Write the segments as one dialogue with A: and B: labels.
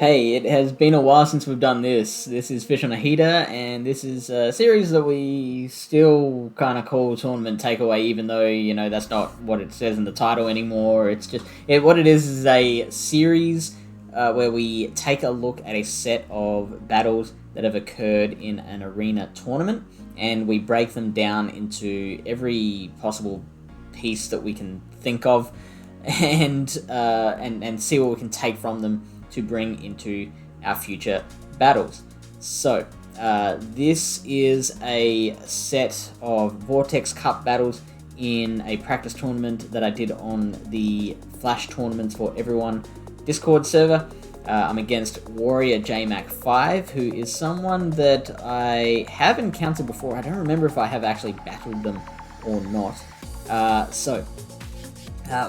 A: Hey, it has been a while since we've done this. This is Fish on a Heater, and this is a series that we still kind of call Tournament Takeaway, even though, that's not what it says in the title anymore. It's just, what it is a series where we take a look at a set of battles that have occurred in an arena tournament, and we break them down into every possible piece that we can think of, and see what we can take from them to bring into our future battles. So, this is a set of Vortex Cup battles in a practice tournament that I did on the Flash Tournaments for Everyone Discord server. I'm against Warrior JMac5, who is someone that I have encountered before. I don't remember if I have actually battled them or not.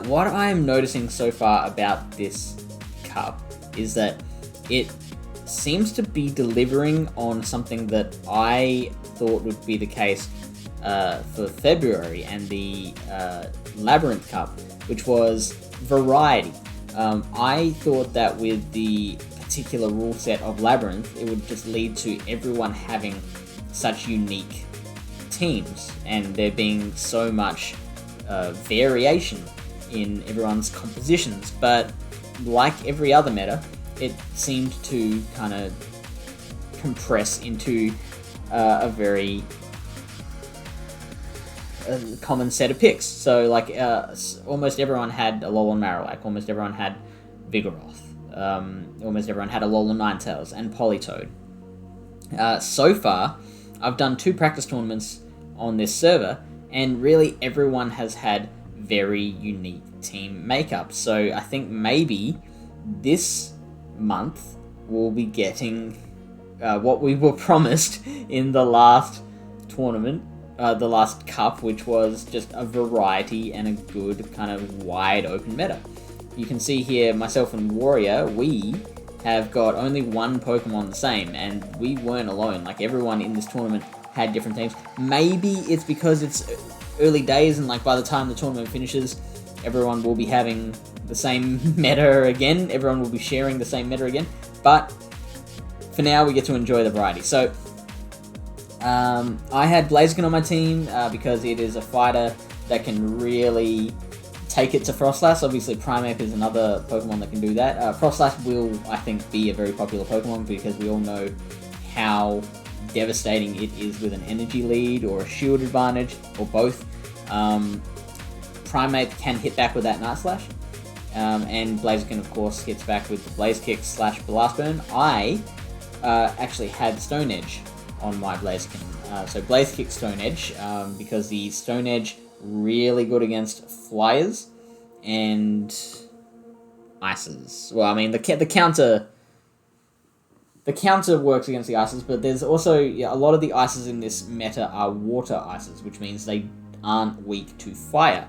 A: What I'm noticing so far about this cup is that it seems to be delivering on something that I thought would be the case for February and the Labyrinth Cup, which was variety. I thought that with the particular rule set of Labyrinth, it would just lead to everyone having such unique teams and there being so much variation in everyone's compositions, but like every other meta, it seemed to kind of compress into a very common set of picks. So, almost everyone had a Alolan Marowak, almost everyone had Vigoroth, almost everyone had a Alolan Ninetales and Politoed. So far, I've done 2 practice tournaments on this server, and really everyone has had very unique team makeup. So I think maybe this month we'll be getting what we were promised in the last tournament, the last cup, which was just a variety and a good kind of wide open meta. You can see here, myself and Warrior, we have got only one Pokemon the same, and we weren't alone. Like, everyone in this tournament had different teams. Maybe it's because it's early days, and by the time the tournament finishes, everyone will be having the same meta again. Everyone will be sharing the same meta again. But for now, we get to enjoy the variety. So, I had Blaziken on my team because it is a fighter that can really take it to Frostlass. Obviously, Primeape is another Pokemon that can do that. Frostlass will, I think, be a very popular Pokemon because we all know how devastating it is with an energy lead or a shield advantage or both. Primeape can hit back with that Night Slash, and Blaziken of course hits back with the Blaze Kick / Blast Burn. I actually had Stone Edge on my Blaziken, so Blaze Kick, Stone Edge, because the Stone Edge really good against Flyers and Ices. Well, I mean the counter. The counter works against the Ices, but there's also a lot of the Ices in this meta are water Ices, which means they aren't weak to fire.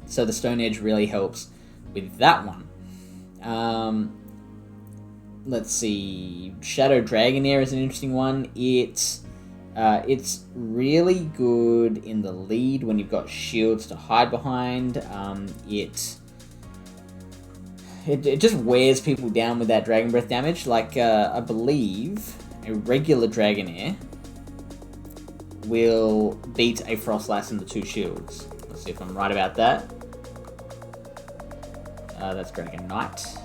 A: So the Stone Edge really helps with that one. Let's see. Shadow Dragonair is an interesting one. It's really good in the lead when you've got shields to hide behind. It just wears people down with that Dragon Breath damage. I believe a regular Dragonair will beat a Frostlass into 2 shields. Let's see if I'm right about that. That's Dragonite.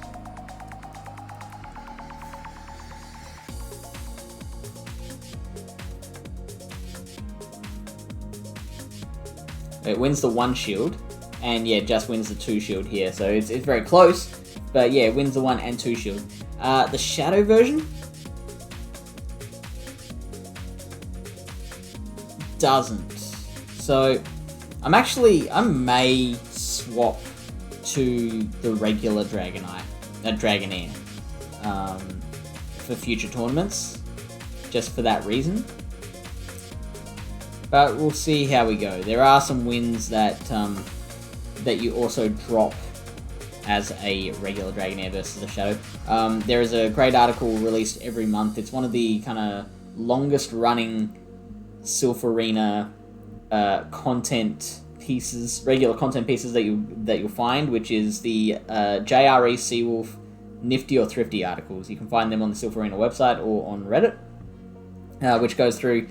A: It wins the 1 shield, and just wins the 2 shield here. So it's very close. But it wins the 1 and 2 shield. The Shadow version doesn't. So I may swap to the regular Dragonair for future tournaments, just for that reason. But we'll see how we go. There are some wins that you also drop as a regular Dragonair versus a Shadow. There is a great article released every month. It's one of the kind of longest running Silph Arena content pieces, regular content pieces that you'll find, which is the JRE Seawolf nifty or thrifty articles. You can find them on the Silph Arena website or on Reddit, which goes through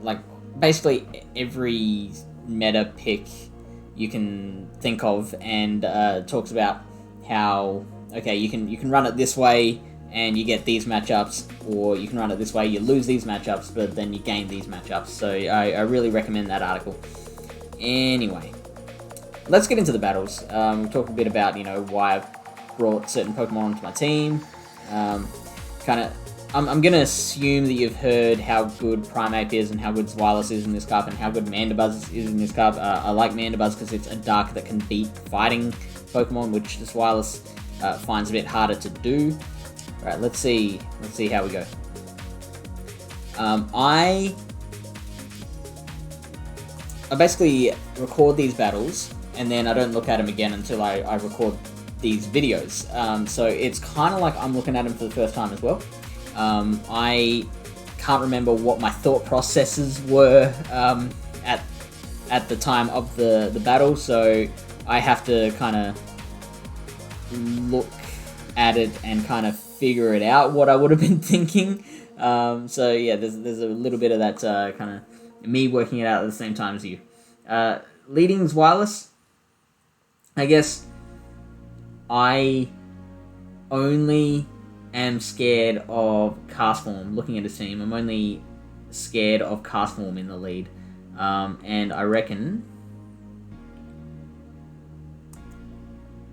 A: like basically every meta pick you can think of, and talks about how, okay, you can run it this way and you get these matchups, or you can run it this way, you lose these matchups, but then you gain these matchups. So I really recommend that article. Anyway, let's get into the battles. We'll talk a bit about, why I've brought certain Pokemon onto my team. I'm going to assume that you've heard how good Primeape is and how good Zweilous is in this cup and how good Mandibuzz is in this cup. I like Mandibuzz because it's a dark that can beat fighting Pokemon, which the Zweilous finds a bit harder to do. Alright, let's see how we go. I basically record these battles, and then I don't look at them again until I record these videos. So it's kind of like I'm looking at them for the first time as well. I can't remember what my thought processes were at the time of the battle, so I have to kind of look at it and kind of figure it out what I would have been thinking. So yeah, there's a little bit of that kind of me working it out at the same time as you. Leading Zweilous, I guess I only am scared of Castform. Looking at his team, I'm only scared of Castform in the lead, and I reckon,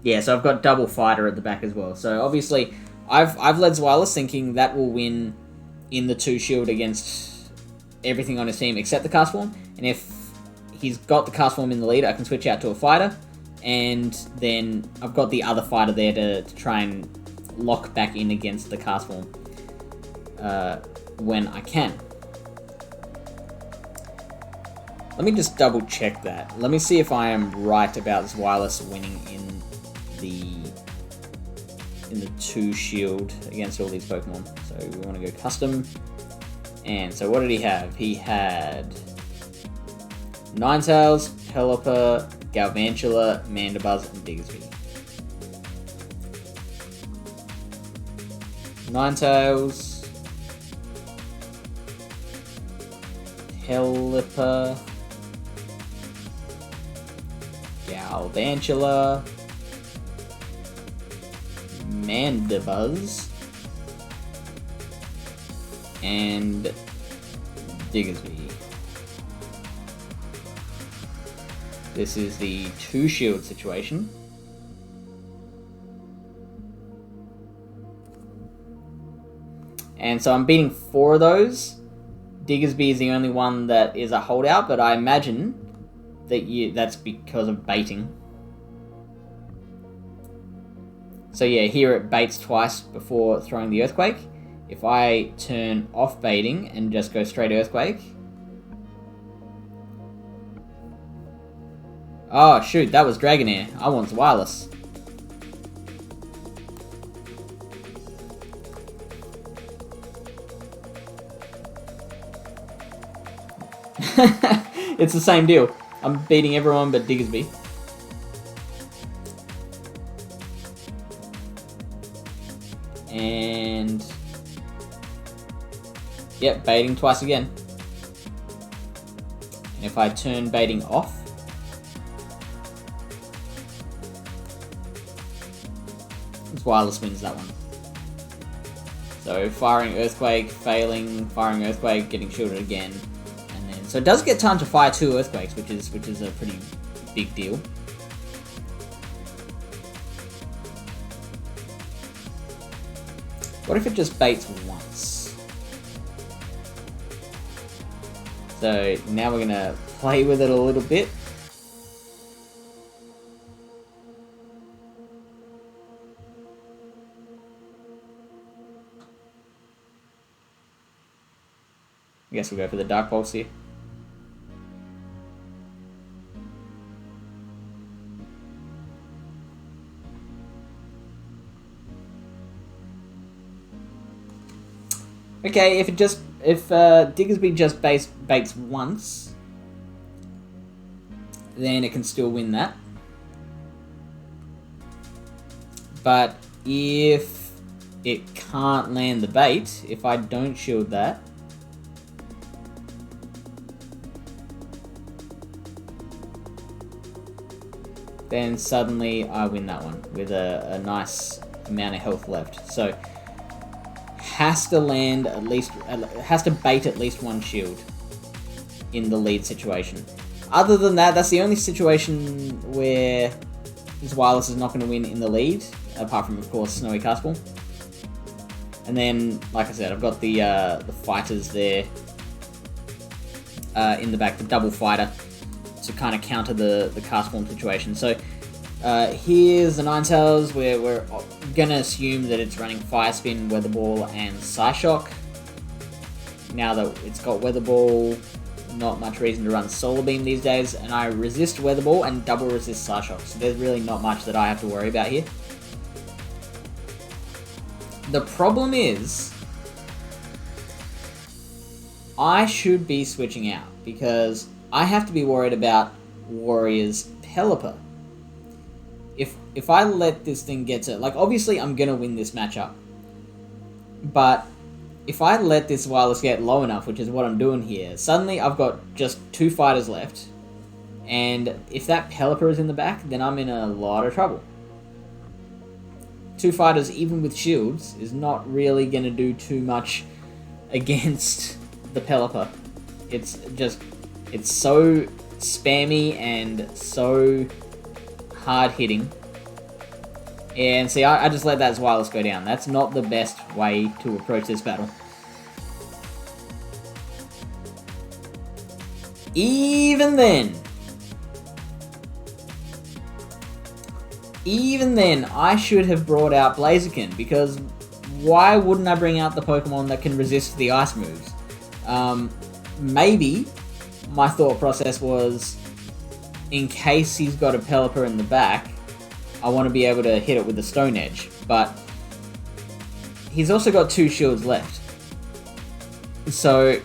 A: yeah. So I've got double fighter at the back as well. So obviously, I've led Zweilous thinking that will win in the 2-shield against everything on his team except the Castform, and if he's got the Castform in the lead, I can switch out to a fighter, and then I've got the other fighter there to try and lock back in against the Castform when I can. Let me just double check that. Let me see if I am right about Zweilous winning in the 2-shield against all these Pokemon. So we want to go custom. And so what did he have? He had Ninetales, Pelipper, Galvantula, Mandibuzz, and Diggersby. Ninetales, Pelipper, Galvantula, Mandibuzz, and Diggersby. This is the 2-shield situation. And so I'm beating 4 of those. Diggersby is the only one that is a holdout, but I imagine that that's because of baiting. So yeah, here it baits twice before throwing the Earthquake. If I turn off baiting and just go straight Earthquake... Oh shoot, that was Dragonair. I want Zweilous. It's the same deal. I'm beating everyone but Diggersby. And... yep, baiting twice again. And if I turn baiting off... Zweilous wins that one. So firing Earthquake, failing, firing Earthquake, getting shielded again. So it does get time to fire 2 Earthquakes, which is a pretty big deal. What if it just baits once? So now we're gonna play with it a little bit. I guess we'll go for the Dark Pulse here. Okay, if Diggersby just baits once, then it can still win that. But if it can't land the bait, if I don't shield that, then suddenly I win that one with a nice amount of health left. So has to land at least, has to bait at least one shield in the lead situation. Other than that, that's the only situation where this wireless is not going to win in the lead, apart from, of course, Snowy Castball. And then, like I said, I've got the fighters there in the back, the double fighter, to kind of counter the Castball situation. So here's the Ninetales, where we're going to assume that it's running Fire Spin, Weather Ball, and Psyshock. Now that it's got Weather Ball, not much reason to run Solar Beam these days, and I resist Weather Ball and double resist Psyshock, so there's really not much that I have to worry about here. The problem is, I should be switching out, because I have to be worried about Warrior's Pelipper. If I let this thing get to, like, obviously I'm gonna win this matchup, but if I let this wireless get low enough, which is what I'm doing here, suddenly I've got just 2 fighters left, and if that Pelipper is in the back, then I'm in a lot of trouble. 2 fighters, even with shields, is not really going to do too much against the Pelipper. It's so spammy and so hard hitting. And see, I just let that wireless go down. That's not the best way to approach this battle. Even then, I should have brought out Blaziken, because why wouldn't I bring out the Pokemon that can resist the ice moves? Maybe my thought process was, in case he's got a Pelipper in the back, I want to be able to hit it with the Stone Edge, but he's also got 2 shields left. So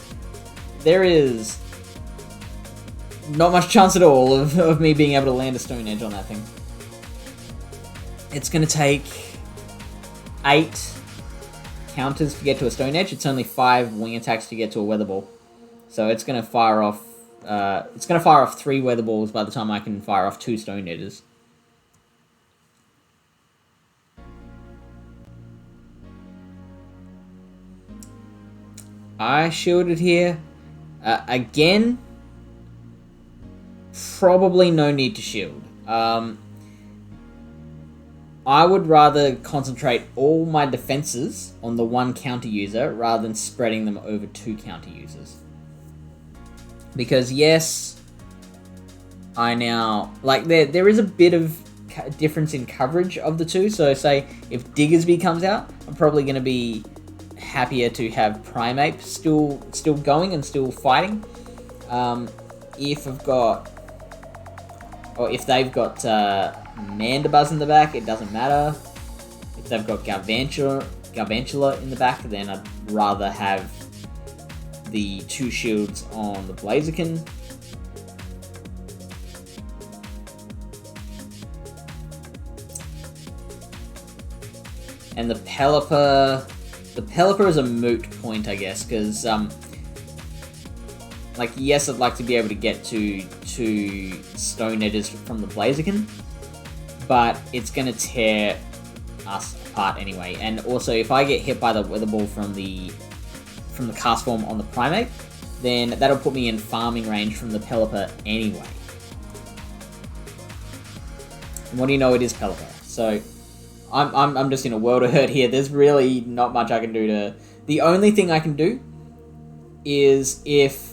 A: there is not much chance at all of me being able to land a Stone Edge on that thing. It's going to take 8 counters to get to a Stone Edge. It's only 5 wing attacks to get to a Weather Ball. So it's going to fire off 3 Weather Balls by the time I can fire off 2 Stone Edges. I shielded here. Again, probably no need to shield. I would rather concentrate all my defenses on the 1 counter user rather than spreading them over 2 counter users. Because yes, I now, like, there is a bit of difference in coverage of the 2. So say if Diggersby comes out, I'm probably going to be happier to have Primeape still going and still fighting. If I've got, or if they've got Mandibuzz in the back, it doesn't matter. If they've got Garvantula in the back, then I'd rather have the 2 shields on the Blaziken. And the Pelipper is a moot point, I guess, because like, yes, I'd like to be able to get to 2 Stone Edges from the Blaziken, but it's going to tear us apart anyway. And also, if I get hit by the Weather Ball from the Cast Form on the Primeape, then that'll put me in farming range from the Pelipper anyway. And what do you know, it is Pelipper. So I'm just in a world of hurt here. There's really not much I can do to... The only thing I can do is if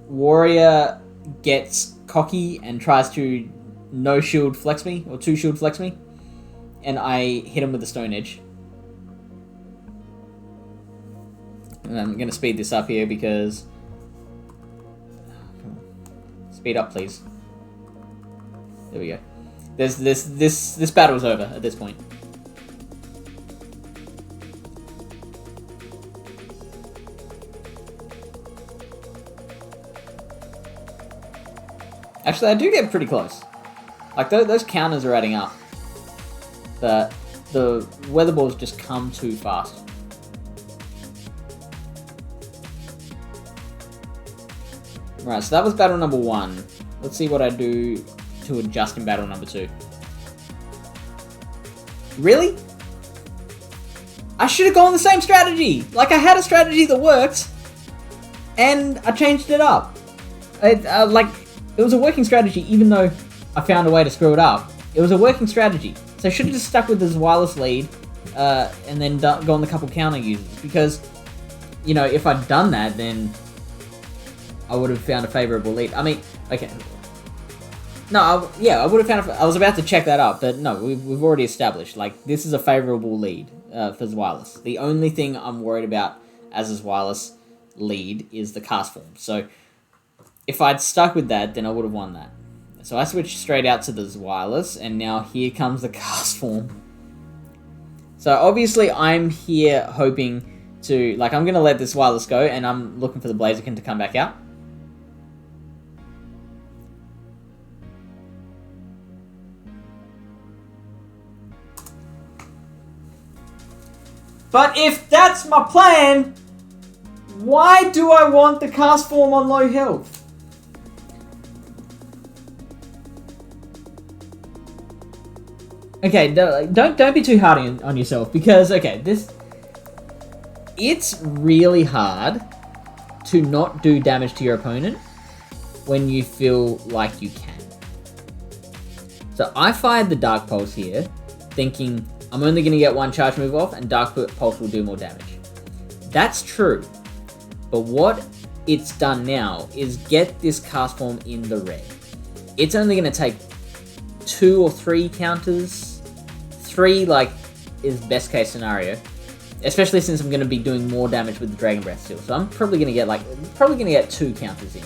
A: Warrior gets cocky and tries to no shield flex me, or 2 shield flex me, and I hit him with the Stone Edge. And I'm going to speed this up here because... Speed up, please. There we go. This battle's over at this point. Actually, I do get pretty close. Like, those counters are adding up. But the weather balls just come too fast. Right, so that was battle number 1. Let's see what I do to adjust in battle number 2. Really? I should have gone the same strategy! Like, I had a strategy that worked, and I changed it up. It was a working strategy, even though I found a way to screw it up. It was a working strategy. So I should have just stuck with this wireless lead, and then gone the couple counter users. Because, you know, if I'd done that, then I would have found a favorable lead. I mean, okay. No, I would have found I was about to check that up, but no, we've already established, like, this is a favorable lead for Zwirlus. The only thing I'm worried about as a Zwirlus lead is the cast form. So if I'd stuck with that, then I would have won that. So I switched straight out to the Zwirlus, and now here comes the cast form. So obviously I'm here hoping to, like, I'm going to let this Zwirlus go, and I'm looking for the Blaziken to come back out. But if that's my plan, why do I want the cast form on low health? Okay, don't be too hard on yourself, because, okay, it's really hard to not do damage to your opponent when you feel like you can. So I fired the Dark Pulse here, thinking I'm only going to get one charge move off, and Dark Pulse will do more damage. That's true. But what it's done now is get this cast form in the red. It's only going to take 2 or 3 counters. 3, like, is best case scenario. Especially since I'm going to be doing more damage with the Dragon Breath still. So I'm probably going to get 2 counters in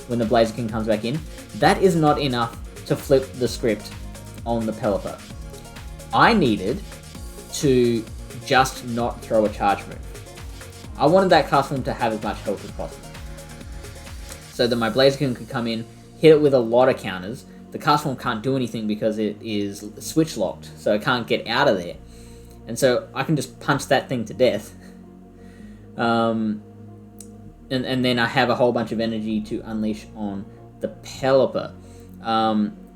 A: when the Blaziken comes back in. That is not enough to flip the script on the Pelipper. I needed to just not throw a charge move. I wanted that cast form to have as much health as possible, so that my Blaziken could come in, hit it with a lot of counters. The cast form can't do anything because it is switch locked, so it can't get out of there. And so I can just punch that thing to death. And then I have a whole bunch of energy to unleash on the Pelipper.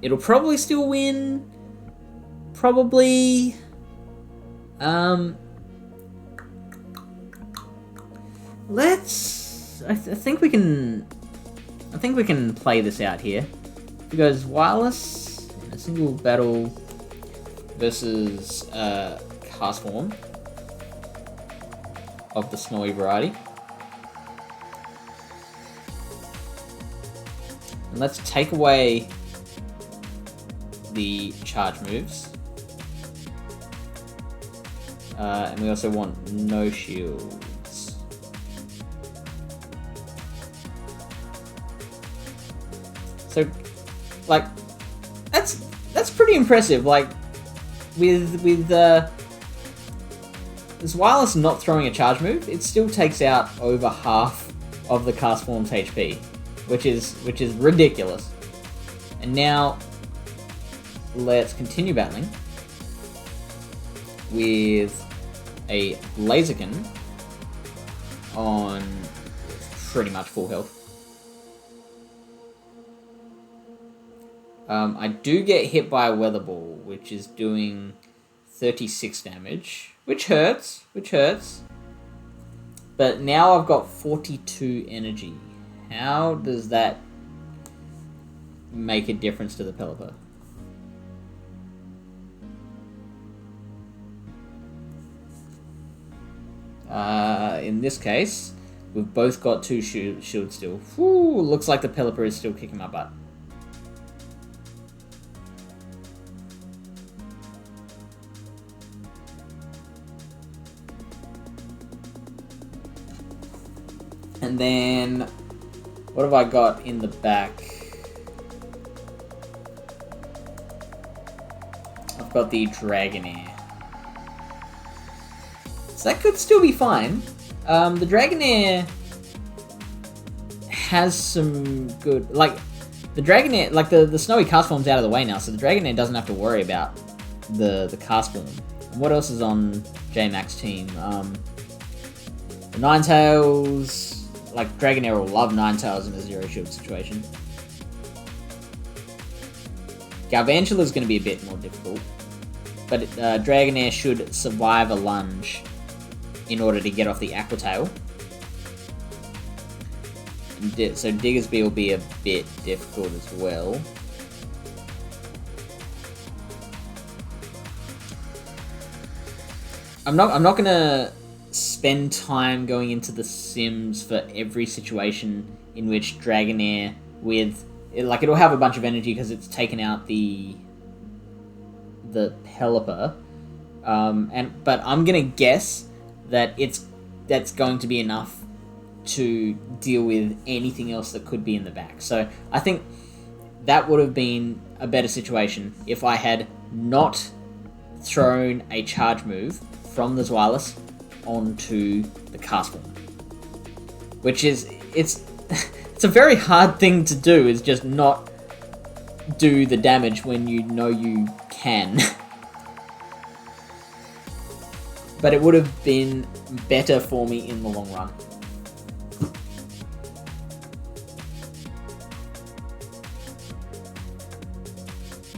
A: It'll probably still win. Probably. I think we can play this out here. Because Wireless in a single battle versus cast form of the snowy variety. And let's take away the charge moves. And we also want no shields. So, like, that's pretty impressive. Like, with this Wireless not throwing a charge move, it still takes out over half of the cast form's HP, which is ridiculous. And now let's continue battling with a Blaziken on pretty much full health. I do get hit by a Weather Ball, which is doing 36 damage, which hurts. But now I've got 42 energy. How does that make a difference to the Pelipper? In this case, we've both got 2 shields still. Whew, looks like the Pelipper is still kicking my butt. And then, what have I got in the back? I've got the Dragonair. So that could still be fine. The Dragonair has some good, like, the Dragonair, like the snowy cast form's out of the way now, so the Dragonair doesn't have to worry about the cast form. What else is on J-Mac's team? The Ninetales, like Dragonair will love Ninetales in a zero shield situation. Galvantula is going to be a bit more difficult, but Dragonair should survive a lunge in order to get off the Aqua Tail. So Diggersby will be a bit difficult as well. I'm not gonna spend time going into the sims for every situation in which Dragonair it'll have a bunch of energy because it's taken out the Pelipper, but I'm gonna guess that that's going to be enough to deal with anything else that could be in the back. So I think that would have been a better situation if I had not thrown a charge move from the Zweilous onto the cast form, which is it's a very hard thing to do, is just not do the damage when you know you can. But it would have been better for me in the long run.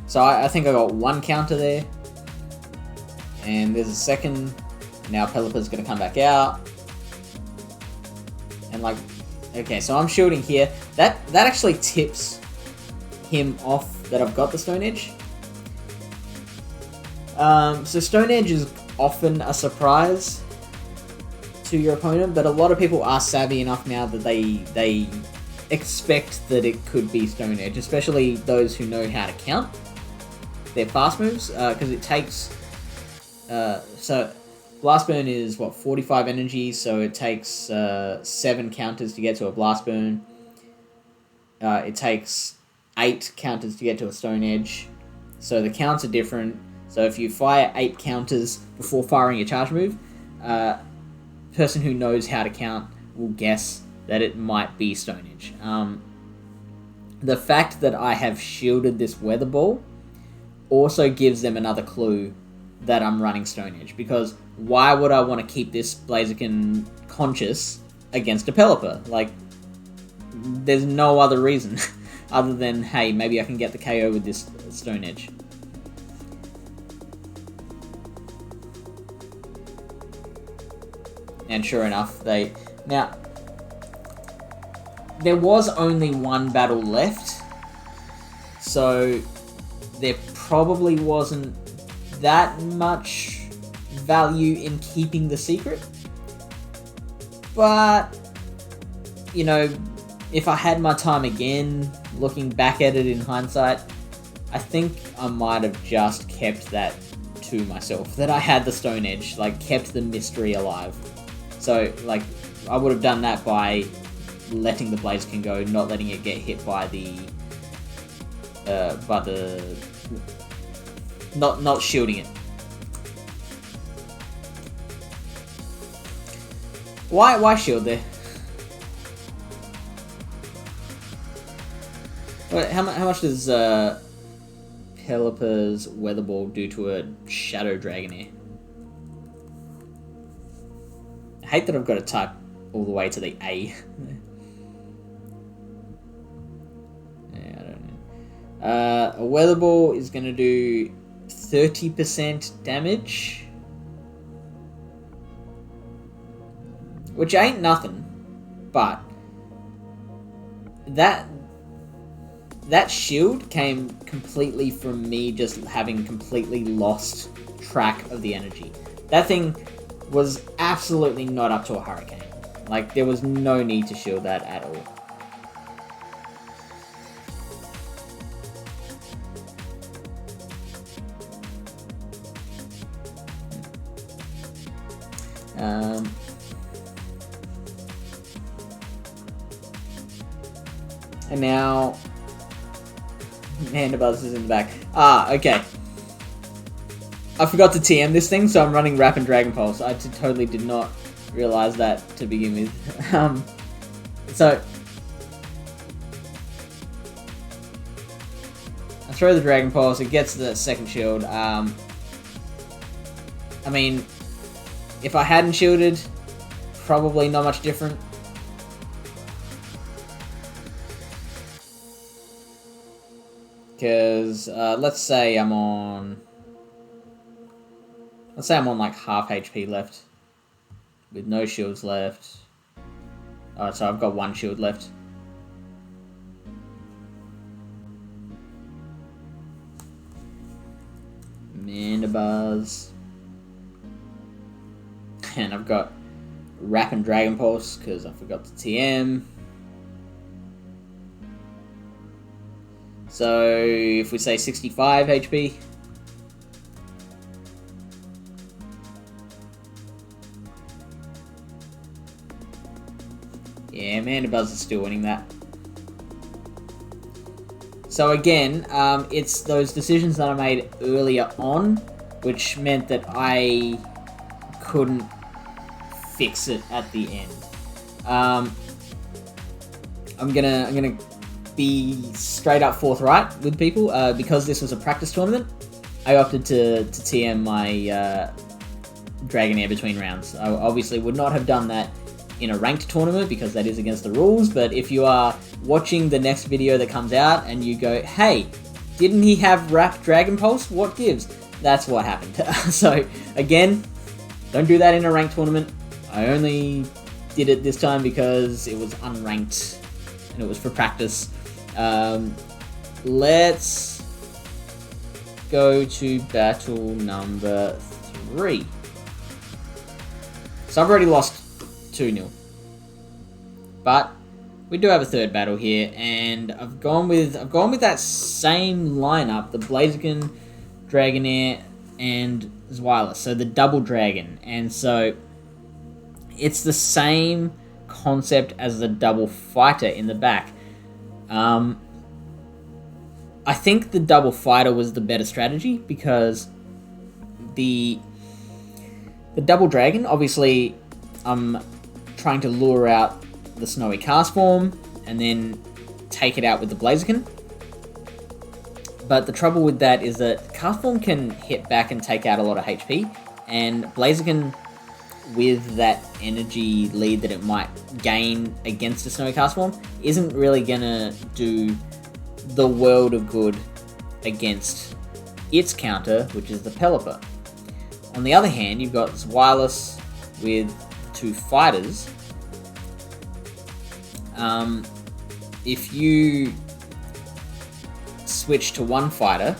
A: So I think I got one counter there. And there's a second. Now Pelipper's going to come back out. And okay, so I'm shielding here. That actually tips him off that I've got the Stone Edge. So Stone Edge is often a surprise to your opponent, but a lot of people are savvy enough now that they expect that it could be Stone Edge, especially those who know how to count their fast moves, because it takes... so Blast Burn is, 45 energy, so it takes 7 counters to get to a Blast Burn. It takes 8 counters to get to a Stone Edge. So the counts are different. So if you fire 8 counters before firing a charge move, person who knows how to count will guess that it might be Stone Edge. The fact that I have shielded this Weather Ball also gives them another clue that I'm running Stone Edge, because why would I want to keep this Blaziken conscious against a Pelipper? There's no other reason other than, hey, maybe I can get the KO with this Stone Edge. And sure enough, now, there was only one battle left, so there probably wasn't that much value in keeping the secret. But, if I had my time again, looking back at it in hindsight, I think I might have just kept that to myself, that I had the Stone Edge, kept the mystery alive. So, I would have done that by letting the Blaziken go, not letting it get hit by not shielding it. Why shield there? Wait, how much does Pelipper's Weather Ball do to a Shadow Dragonair? I hate that I've got to type all the way to the A. Yeah, I don't know. A Weather Ball is going to do 30% damage, which ain't nothing, but that shield came completely from me just having completely lost track of the energy. That thing was absolutely not up to a hurricane. There was no need to shield that at all. And now Mandibuzz is in the back. Okay. I forgot to TM this thing, so I'm running Wrap and Dragon Pulse. I totally did not realize that to begin with. So I throw the Dragon Pulse, it gets the second shield. I mean, if I hadn't shielded, probably not much different. Because let's say I'm on like half HP left, with no shields left. Alright, so I've got 1 shield left. Mandibuzz. And I've got Wrap and Dragon Pulse because I forgot the TM. So if we say 65 HP. Yeah, Mandibuzz is still winning that. So again, it's those decisions that I made earlier on, which meant that I couldn't fix it at the end. I'm gonna be straight up forthright with people. Because this was a practice tournament, I opted to TM my Dragonair between rounds. I obviously would not have done that in a ranked tournament because that is against the rules, but if you are watching the next video that comes out and you go, hey, didn't he have Wrap Dragon Pulse? What gives? That's what happened. So again, don't do that in a ranked tournament. I only did it this time because it was unranked and it was for practice. Let's go to battle number 3. So I've already lost 2-0. But we do have a third battle here, and I've gone with that same lineup, the Blaziken, Dragonair, and Zweilous, so the double dragon. And so it's the same concept as the double fighter in the back. I think the double fighter was the better strategy because the double dragon, obviously I'm trying to lure out the Snowy Cast Form and then take it out with the Blaziken. But the trouble with that is that Cast Form can hit back and take out a lot of HP, and Blaziken, with that energy lead that it might gain against the Snowy Cast Form, isn't really gonna do the world of good against its counter, which is the Pelipper. On the other hand, you've got Zweilous with 2 fighters. If you switch to 1 fighter,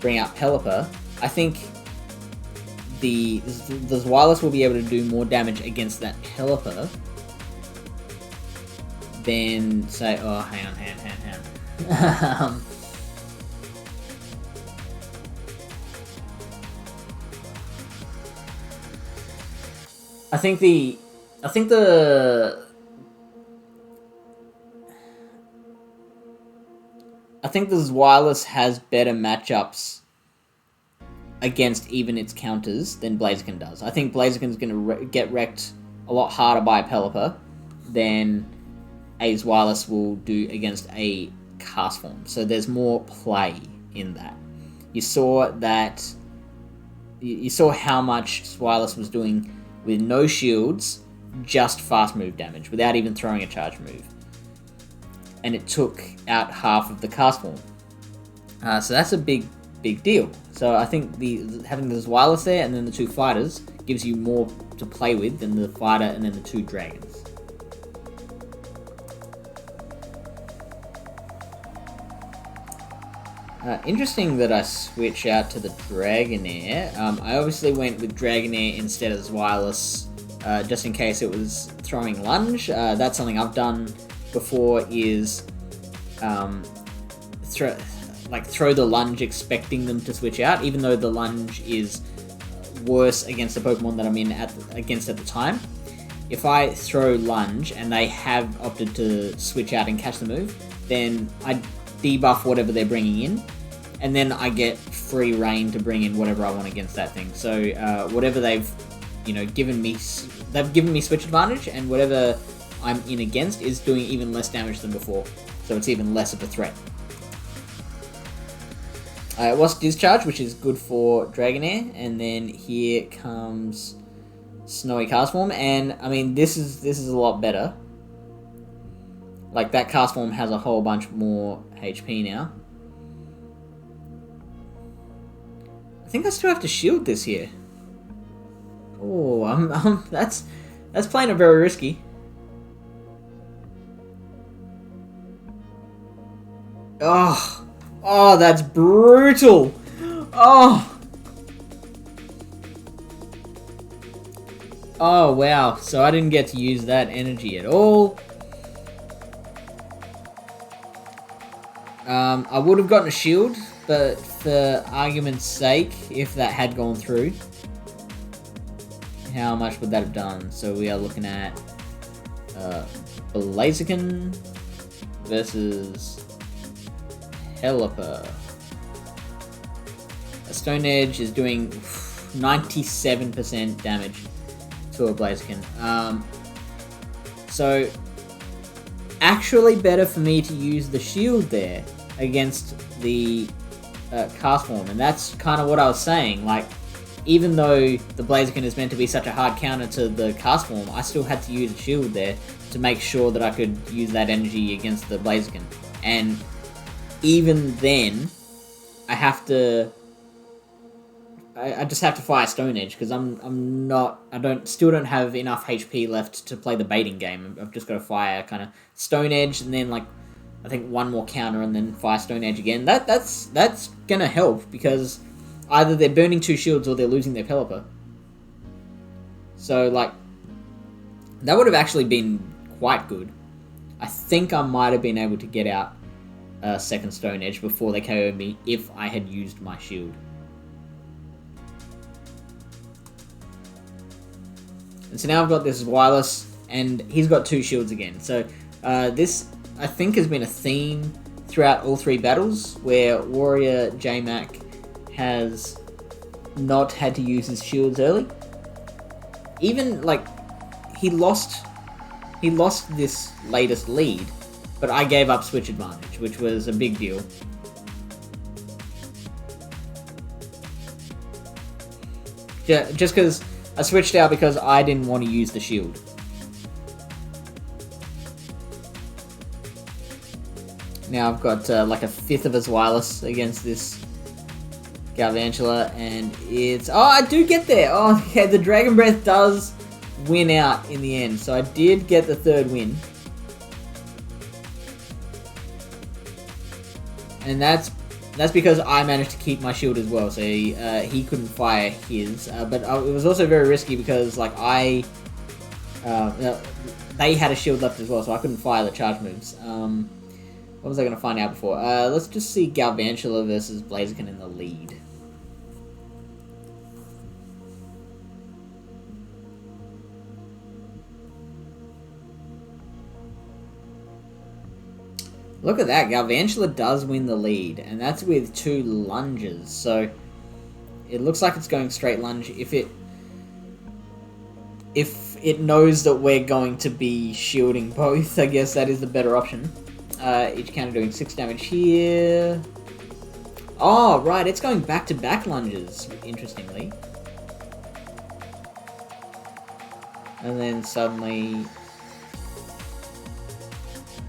A: bring out Pelipper, I think the Zweilous will be able to do more damage against that Pelipper than, say, oh, hang on. I think the Zweilous has better matchups against even its counters than Blaziken does. I think Blaziken's going to get wrecked a lot harder by a Pelipper than a Zweilous will do against a Cast Form. So there's more play in that. You saw how much Zweilous was doing with no shields, just fast move damage, without even throwing a charge move. And it took out half of the Cast Form. So that's a big deal. So I think having the Zweilous there and then the 2 fighters gives you more to play with than the fighter and then the 2 dragons. Interesting that I switch out to the Dragonair. I obviously went with Dragonair instead of Zweilous, just in case it was throwing lunge. That's something I've done before, is throw the lunge expecting them to switch out, even though the lunge is worse against the Pokemon that I'm in against at the time. If I throw lunge and they have opted to switch out and catch the move, then I debuff whatever they're bringing in, and then I get free reign to bring in whatever I want against that thing. So whatever they've given me switch advantage, and whatever I'm in against is doing even less damage than before, so it's even less of a threat. Wasp Discharge, which is good for Dragonair, and then here comes Snowy Castform, and I mean this is a lot better. Like that Castform has a whole bunch more HP now. I think I still have to shield this here. Oh, that's playing it very risky. Oh, that's brutal. Oh, wow. So I didn't get to use that energy at all. I would have gotten a shield, but for argument's sake, if that had gone through, how much would that have done? So we are looking at Blaziken versus Pelipper. A Stone Edge is doing 97% damage to a Blaziken. So actually better for me to use the shield there against the Castform, and that's kind of what I was saying. Like, even though the Blaziken is meant to be such a hard counter to the Castform, I still had to use a shield there to make sure that I could use that energy against the Blaziken. And even then, I have to. I just have to fire Stone Edge because I still don't have enough HP left to play the baiting game. I've just got to fire kind of Stone Edge and then like I think one more counter and then fire Stone Edge again. That's gonna help because either they're burning 2 shields or they're losing their Pelipper. So like that would have actually been quite good. I think I might have been able to get out a second Stone Edge before they KO'd me if I had used my shield. And so now I've got this wireless, and he's got 2 shields again. So this, I think, has been a theme throughout all 3 battles, where Warrior J-Mac has not had to use his shields early. Even, like, he lost this latest lead, but I gave up switch advantage, which was a big deal. Just because I switched out because I didn't want to use the shield. Now I've got like a fifth of his wireless against this Galvantula, and it's... Oh, I do get there! Oh, okay, the Dragon Breath does win out in the end, so I did get the 3rd win. And that's because I managed to keep my shield as well, so he couldn't fire his. But it was also very risky because like they had a shield left as well, so I couldn't fire the charge moves. What was I going to find out before? Let's just see Galvantula versus Blaziken in the lead. Look at that, Galvantula does win the lead, and that's with 2 lunges, so it looks like it's going straight lunge. If it knows that we're going to be shielding both, I guess that is the better option. Each counter doing 6 damage here. Oh, right, it's going back-to-back lunges, interestingly. And then suddenly...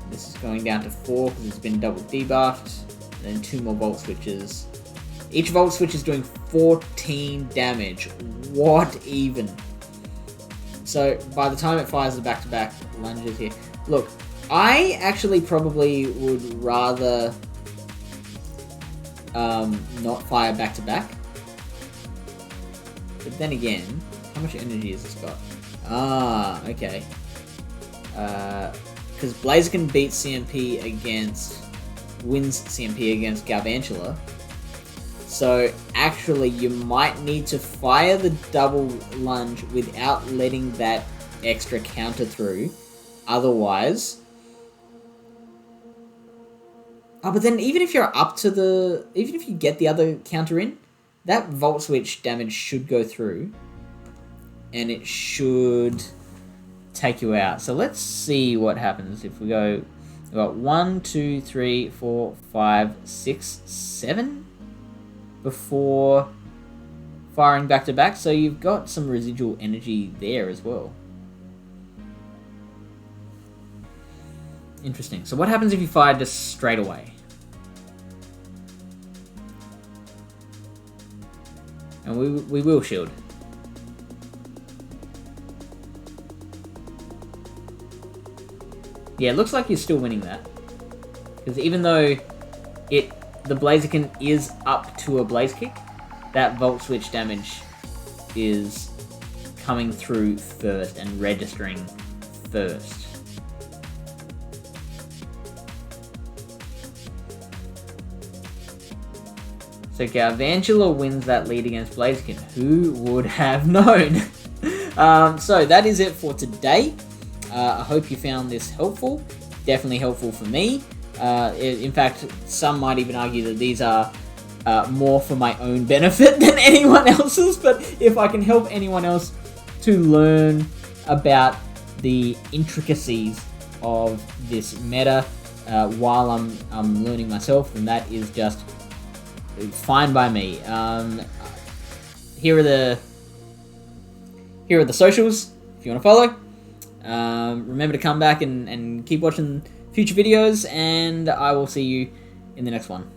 A: This is going down to 4 because it's been double debuffed. And then 2 more Volt Switches. Each Volt Switch is doing 14 damage. What even? So, by the time it fires the back-to-back lunges here... Look, I actually probably would rather not fire back-to-back. But then again, how much energy has this got? Ah, okay. Because Blaziken beats CMP wins CMP against Galvantula. So actually you might need to fire the double lunge without letting that extra counter through. Otherwise... Oh, but then even if you're up to even if you get the other counter in, that Volt Switch damage should go through. And it should... take you out. So let's see what happens if we go... We've got 1, 2, 3, 4, 5, 6, 7 before firing back to back, so you've got some residual energy there as well. Interesting. So what happens if you fire just straight away? And we will shield. Yeah, it looks like you're still winning that. Because even though the Blaziken is up to a Blaze Kick, that Volt Switch damage is coming through first and registering first. So Galvantula wins that lead against Blaziken. Who would have known? So that is it for today. I hope you found this helpful. Definitely helpful for me. In fact, some might even argue that these are more for my own benefit than anyone else's. But if I can help anyone else to learn about the intricacies of this meta while I'm learning myself, then that is just fine by me. Here are the socials if you want to follow. Remember to come back and keep watching future videos, and I will see you in the next one.